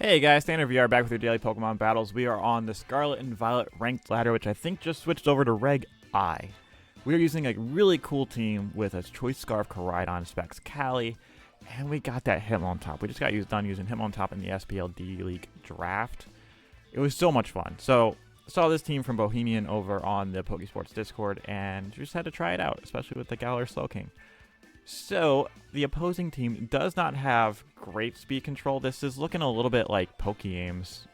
Hey guys, StandardVR back with your daily Pokemon battles. We are on the Scarlet and Violet ranked ladder, which I think just switched over to Reg I. We are using a really cool team with a Choice Scarf, Koraidon, Specs, Callie, and we got that Hitmontop. We just got done using Hitmontop in the SPLD League draft. It was so much fun. So, saw this team from Bohemian over on the Pokesports Discord, and just had to try it out, especially with the Galar Slowking. So, the opposing team does not have great speed control. This is looking a little bit like PokeAim's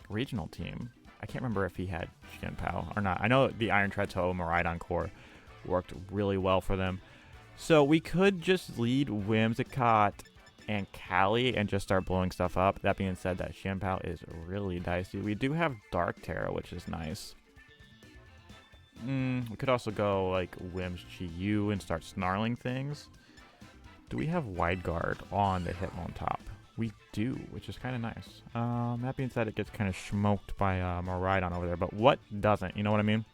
regional team. I can't remember if he had Shinpao or not. I know the Iron Treadtoe Miraidon core worked really well for them. So, we could just lead Whimsicott and Callie and just start blowing stuff up. That being said, that Shinpao is really dicey. We do have Dark Terra, which is nice. We could also go like Whims Chi-Yu and start snarling things. Do we have Wide Guard on the Hitmontop? We do, which is kind of nice. That being said, it gets kind of smoked by Miraidon over there, but what doesn't? You know what I mean?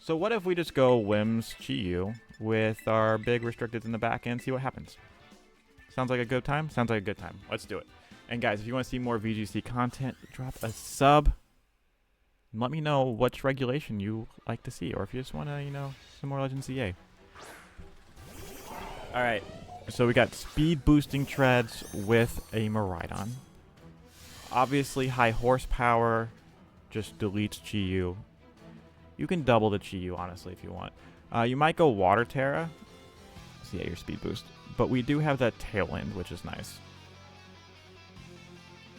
So what if we just go Whims Chi-Yu with our big restricted in the back end, see what happens? Sounds like a good time? Sounds like a good time. Let's do it. And guys, if you want to see more VGC content, drop a sub. Let me know which regulation you like to see, or if you just want to, some more Legends CA. Alright, so we got speed boosting treads with a Miraidon. Obviously, high horsepower just deletes Chi-Yu. You can double the Chi-Yu, honestly, if you want. You might go Water Terra. So yeah, your speed boost. But we do have that Tailwind, which is nice.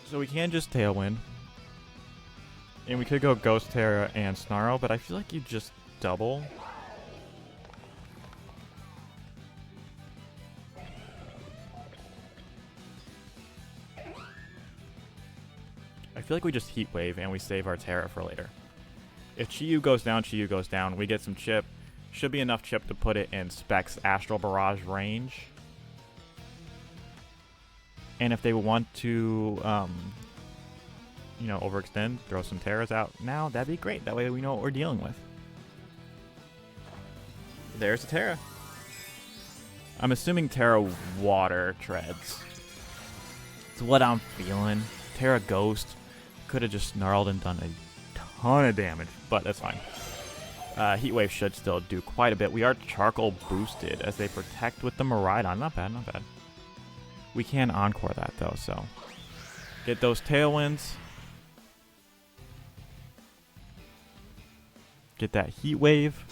So we can just Tailwind. And we could go Ghost Terra and Snarl, but I feel like you just double. I feel like we just Heat Wave and we save our Terra for later. If Chi-Yu goes down, Chi-Yu goes down. We get some chip. Should be enough chip to put it in Specs Astral Barrage range. And if they want to overextend, throw some Terras out now, that'd be great. That way we know what we're dealing with. There's a Terra. I'm assuming Terra Water treads. It's what I'm feeling. Terra Ghost. Could have just snarled and done a ton of damage, but that's fine. Heat Wave should still do quite a bit. We are Charcoal boosted as they protect with the Miraidon. Not bad, not bad. We can Encore that though, so get those Tailwinds. Get that Heat Wave.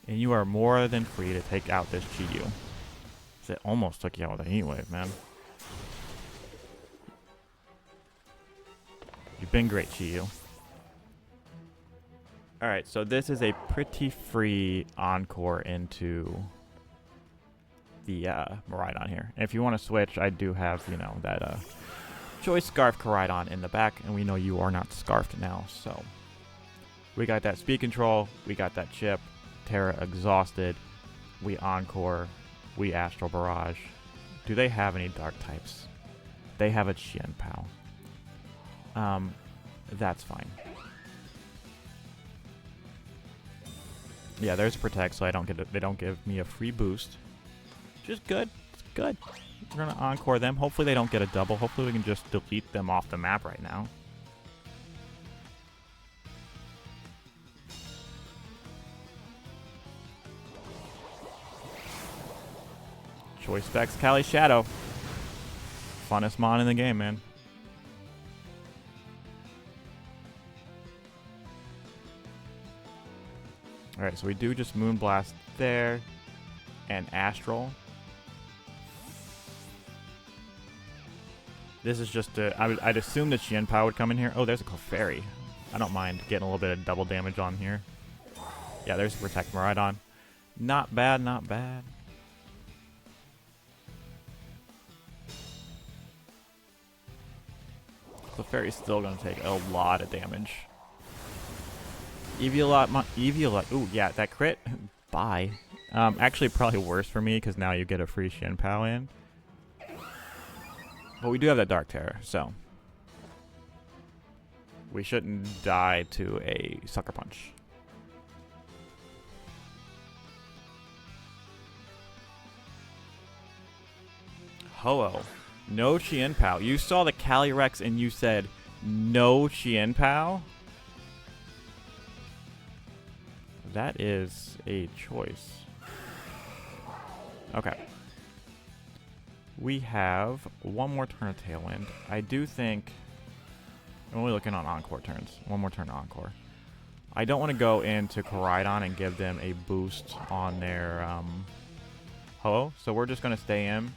And you are more than free to take out this Chi-Yu. It almost took you out with a Heat Wave, man. You've been great, Chi-Yu. Alright, so this is a pretty free Encore into the Miraidon here. And if you want to switch, I do have, that Choice Scarf Koraidon in the back, and we know you are not scarfed now, so we got that speed control, we got that chip, Terra exhausted, we Encore, we Astral Barrage. Do they have any dark types? They have a Shinpao. That's fine. Yeah, there's a protect, so they don't give me a free boost. Which is good. It's good. We're gonna Encore them. Hopefully they don't get a double. Hopefully we can just delete them off the map right now. Choice Specs, Callie Shadow. Funnest mon in the game, man. Alright, so we do just Moonblast there. And Astral. This is just I'd assume that Shinpao would come in here. Oh, there's a Clefairy. I don't mind getting a little bit of double damage on here. Yeah, there's a Protect Miraidon. Not bad, not bad. Clefairy's still going to take a lot of damage. Eviolite. Ooh, yeah, that crit. Bye. Actually, probably worse for me because now you get a free Shinpao in. But we do have that Dark Terror, so we shouldn't die to a Sucker Punch. Ho-Oh. No Chien Pao. You saw the Calyrex and you said no Chien Pao? That is a choice. Okay. We have one more turn of Tailwind. I do think... I'm only looking on Encore turns. One more turn of Encore. I don't want to go into Koraidon and give them a boost on their Ho, so we're just going to stay in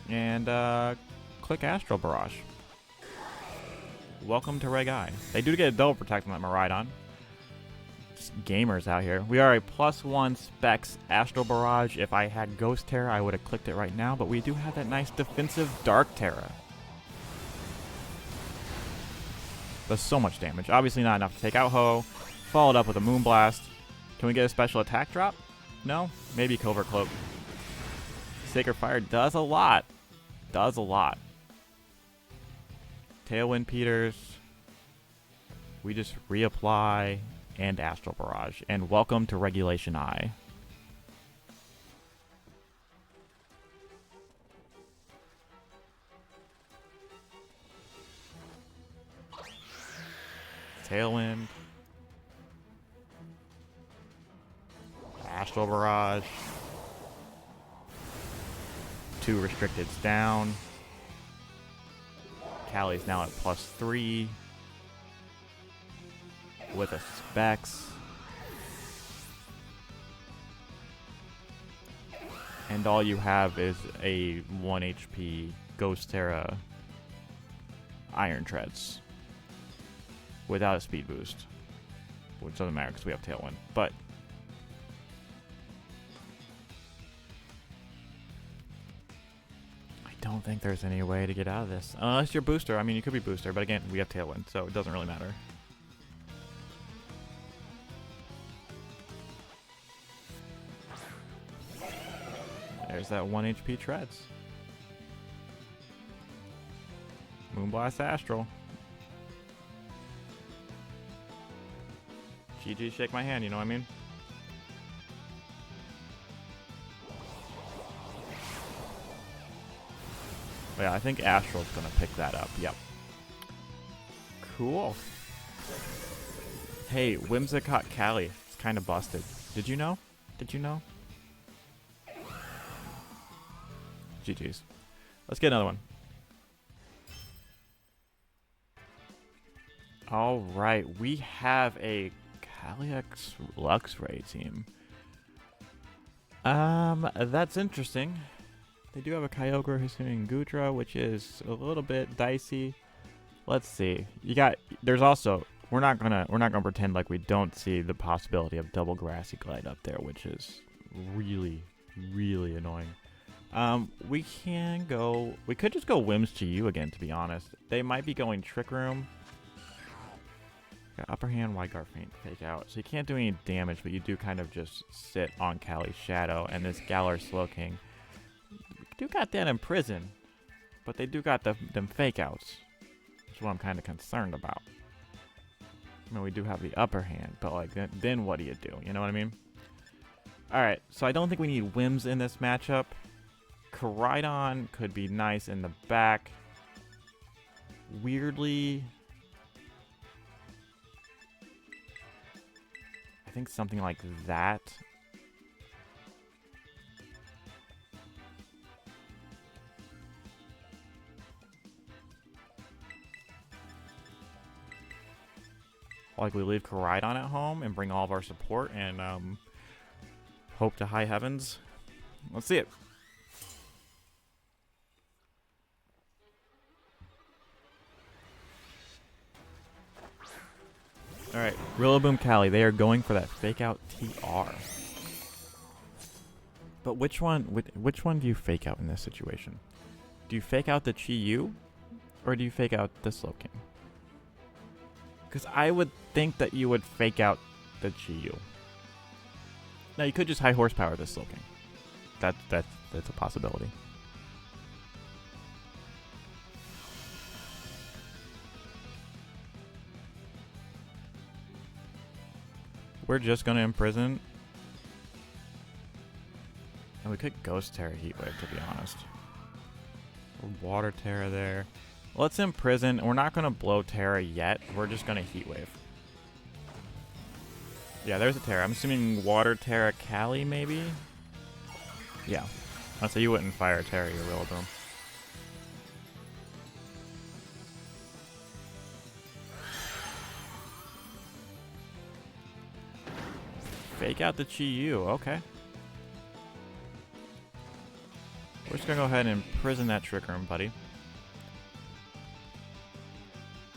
and click Astral Barrage. Welcome to Reg I. They do get a double protect on that Miraidon. Just gamers out here. We are a +1 Specs Astral Barrage. If I had Ghost Terra, I would have clicked it right now, but we do have that nice defensive Dark Terra. Does so much damage. Obviously not enough to take out Ho. Followed up with a Moonblast. Can we get a special attack drop? No? Maybe Covert Cloak. Sacred Fire does a lot. Does a lot. Tailwind Peters. We just reapply and Astral Barrage. And welcome to Regulation I. Tailwind. Astral Barrage. 2 restricteds down. Callie's now at +3. With a Specs. And all you have is a 1 HP Ghost Terra Iron Treads. Without a speed boost. Which doesn't matter because we have Tailwind. But I don't think there's any way to get out of this. Unless you're Booster. I mean, you could be Booster. But again, we have Tailwind. So it doesn't really matter. There's that 1 HP Treads. Moonblast Astral. GG, shake my hand, you know what I mean? But yeah, I think Astral's gonna pick that up. Yep. Cool. Hey, Whimsicott Callie. It's kind of busted. Did you know? Did you know? GG's. Let's get another one. All right, we have a Calyrex Luxray team. That's interesting. They do have a Kyogre who's doing Goodra, which is a little bit dicey. Let's see. There's also we're not gonna pretend like we don't see the possibility of double Grassy Glide up there, which is really, really annoying. We could just go Whims to you again, to be honest. They might be going Trick Room. Got Upper Hand, Wide Guard, Faint, Fake Out. So you can't do any damage, but you do kind of just sit on Callie's Shadow. And this Galar Slowking do got that in prison, but they do got them Fake Outs. Which is what I'm kind of concerned about. I mean, we do have the Upper Hand, but like then what do? You know what I mean? Alright, so I don't think we need Whims in this matchup. Koraidon could be nice in the back. Weirdly, I think something like that. Like we leave Koraidon at home and bring all of our support and hope to high heavens. Let's see it. Alright, Rillaboom Callie, they are going for that Fake Out TR. But which one do you Fake Out in this situation? Do you Fake Out the Chi-Yu? Or do you Fake Out the Slowking? Because I would think that you would Fake Out the Chi-Yu. Now you could just high horsepower the Slowking. That's a possibility. We're just gonna Imprison. And we could Ghost Terra Heatwave, to be honest. Water Terra there. Let's imprison. We're not going to blow Terra yet. We're just going to Heat Wave. Yeah, there's a Terra. I'm assuming Water Terra Cali, maybe? Yeah. So you wouldn't fire Terra, your Rillaboom. Fake out the Chi-Yu. Okay. We're just going to go ahead and imprison that Trick Room, buddy.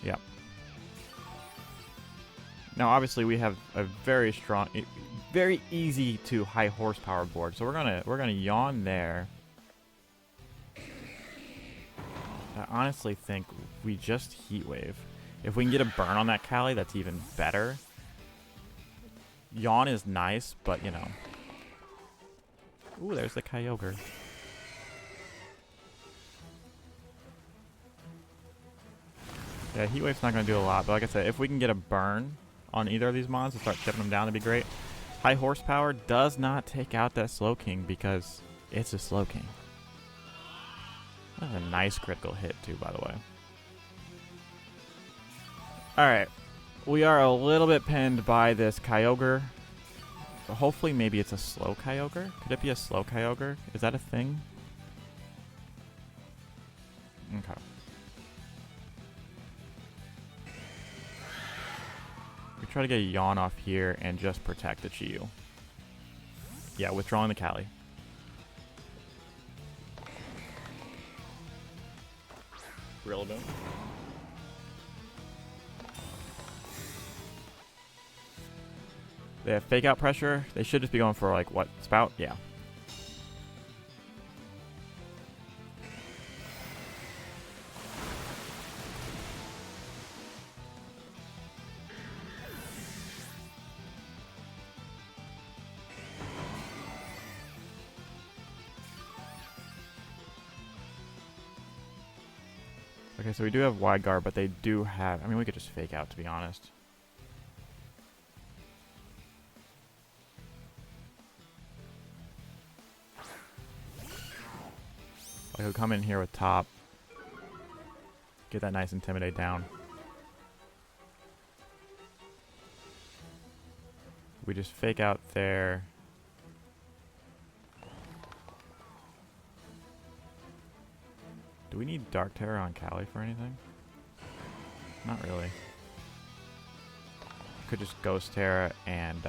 Yep. Now, obviously, we have a very strong, very easy to high horsepower board, so we're gonna yawn there. I honestly think we just Heat Wave. If we can get a burn on that Cali, that's even better. Yawn is nice, but you know. Ooh, there's the Kyogre. Yeah, Heat Wave's not gonna do a lot, but like I said, if we can get a burn on either of these mons and start chipping them down, that'd be great. High horsepower does not take out that Slowking because it's a Slowking. That's a nice critical hit too, by the way. Alright. We are a little bit pinned by this Kyogre. So hopefully maybe it's a slow Kyogre. Could it be a slow Kyogre? Is that a thing? Okay. We try to get a yawn off here and just protect the Chi-Yu. Yeah, withdrawing the Cali. Rillaboom. They have fake out pressure. They should just be going for like what? Spout? Yeah. Okay, so we do have wide guard, but they do have... I mean, we could just fake out, to be honest. I could come in here with top. Get that nice Intimidate down. We just fake out there. Do we need Dark Terror on Cali for anything? Not really. Could just Ghost Terror and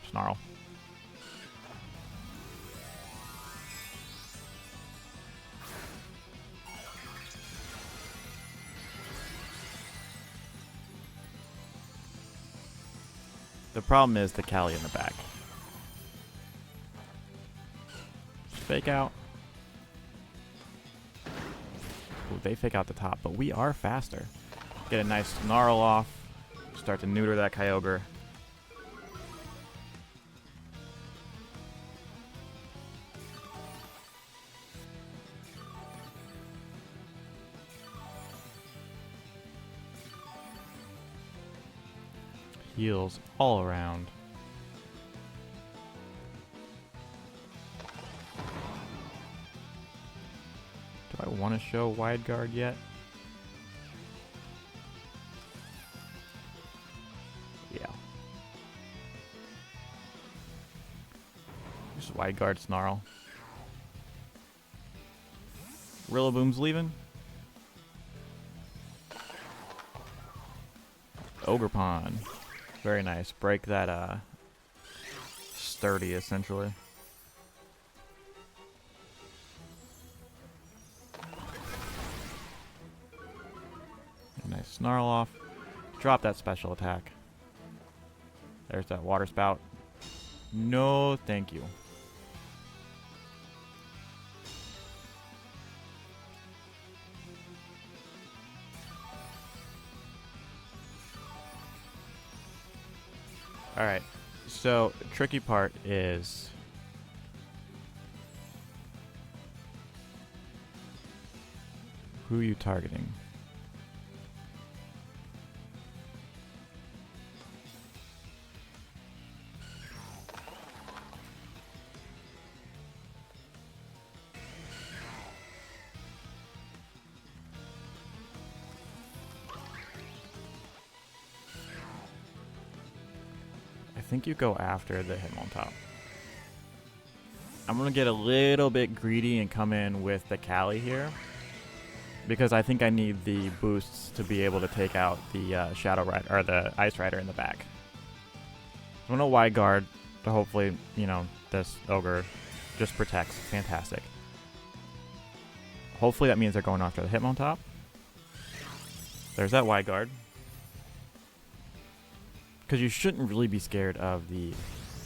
Snarl. The problem is the Cali in the back. Just fake out. Ooh, they fake out the top, but we are faster. Get a nice Snarl off. Start to neuter that Kyogre. Heals all around. Do I want to show wide guard yet? Yeah. Just wide guard Snarl. Rillaboom's leaving. Ogerpon. Very nice. Break that sturdy essentially. Nice Snarl off. Drop that special attack. There's that water spout. No, thank you. Alright, so tricky part is who are you targeting? think you go after the Hitmontop. I'm going to get a little bit greedy and come in with the Cali here, because I think I need the boosts to be able to take out the Shadow Rider, or the Ice Rider in the back. I'm going to wide guard to hopefully, you know, this Ogre just protects. Fantastic. Hopefully that means they're going after the Hitmontop. There's that wide guard. Because you shouldn't really be scared of the...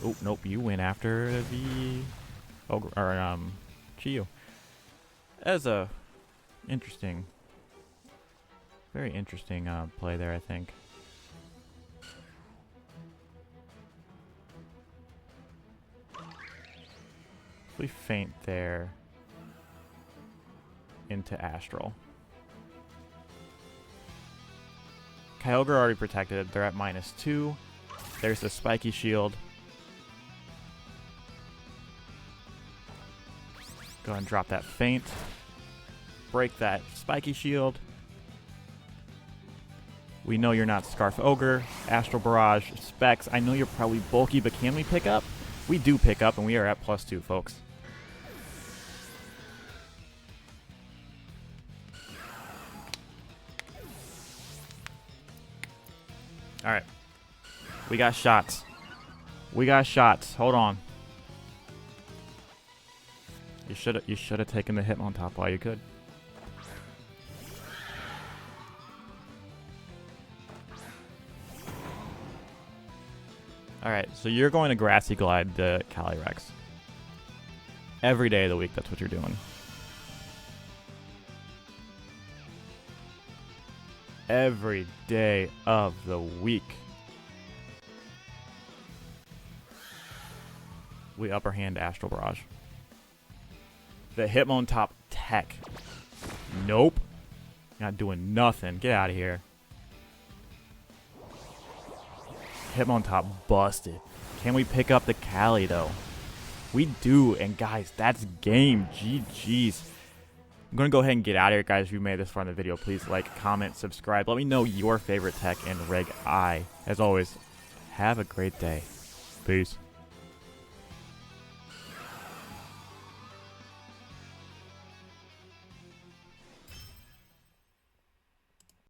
Oh, nope, you went after the... Ogre, or, Chiyu. As a interesting... Very interesting play there, I think. If we feint there into Astral. Kyogre already protected. They're at -2. There's the spiky shield. Go ahead and drop that feint. Break that spiky shield. We know you're not Scarf Ogre. Astral Barrage, Specs. I know you're probably bulky, but can we pick up? We do pick up, and we are at +2, folks. Alright. We got shots. We got shots. Hold on. You should have taken the Hitmontop while you could. Alright, so you're going to Grassy Glide the Calyrex. Every day of the week, that's what you're doing. Every day of the week. We upper hand Astral Barrage. The Hitmontop tech. Nope. Not doing nothing. Get out of here. Hitmontop busted. Can we pick up the Cali though? We do, and guys, that's game. GG's. I'm going to go ahead and get out of here, guys. If you made this far in the video, please like, comment, subscribe. Let me know your favorite tech in Reg I. As always, have a great day. Peace.